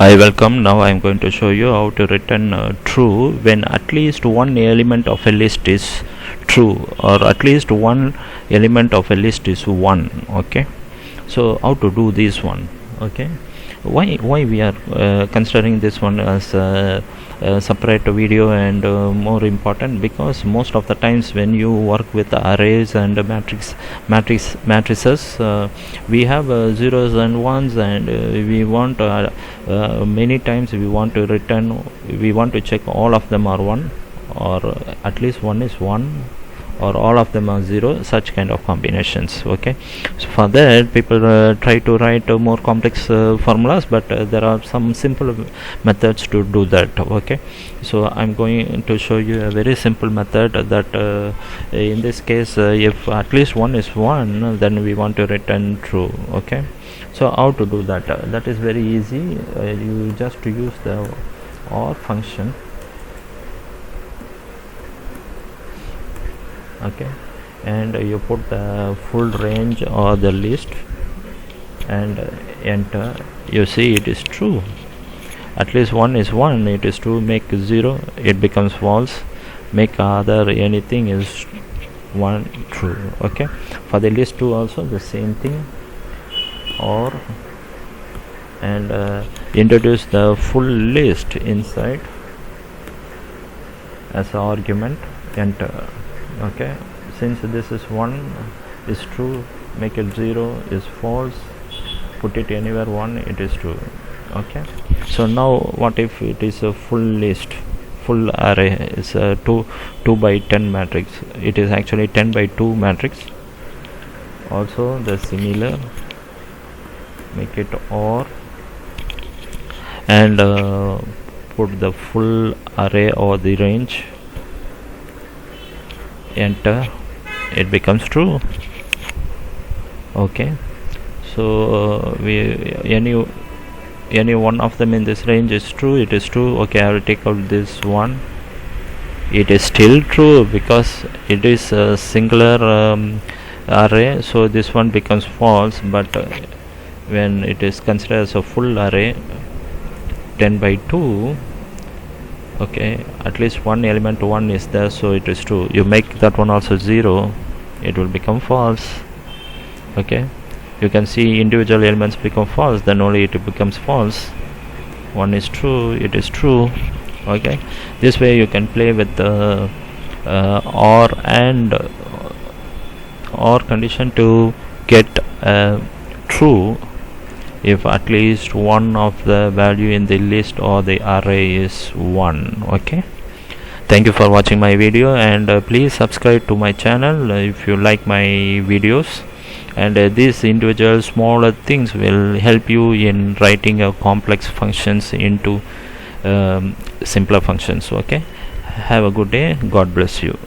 Hi, welcome. Now I am going to show you how to return true when at least one element of a list is true, or at least one element of a list is 1. Okay, so how to do this one? Okay, why we are considering this one as a separate video and more important, because most of the times when you work with arrays and matrices, we have zeros and ones, and we want many times we want to check all of them are 1, or at least one is 1, or all of them are 0, such kind of combinations. Okay, so for that people try to write more complex formulas, but there are some simple methods to do that. Okay, so I'm going to show you a very simple method that in this case, if at least one is 1, then we want to return true. Okay, so how to do that? That is very easy. You just use the OR function. Okay, and you put the full range or the list and enter. You see it is true. At least 1 is 1, it is true. Make 0, it becomes false. Make other anything is 1, true. Okay, for the list 2 also the same thing. Or and introduce the full list inside as an argument. Enter. Okay, since this is 1 is true, make it 0 is false, put it anywhere 1, it is true. Okay, so now what if it is a full list, full array is a 2 by 10 matrix? It is actually 10 by 2 matrix. Also the similar, make it OR and put the full array or the range. Enter, it becomes true. Okay, so any one of them in this range is true, it is true. Okay, I will take out this one. It is still true because it is a singular array, so this one becomes false. But when it is considered as a full array, 10 by 2, okay, at least one element 1 is there, so it is true. You make that one also 0, it will become false. Okay, you can see individual elements become false, then only it becomes false. 1 is true, it is true. Okay, this way you can play with the OR and OR condition to get true if at least one of the value in the list or the array is 1. Okay, thank you for watching my video, and please subscribe to my channel if you like my videos. And these individual smaller things will help you in writing complex functions into simpler functions. Okay, have a good day. God bless you.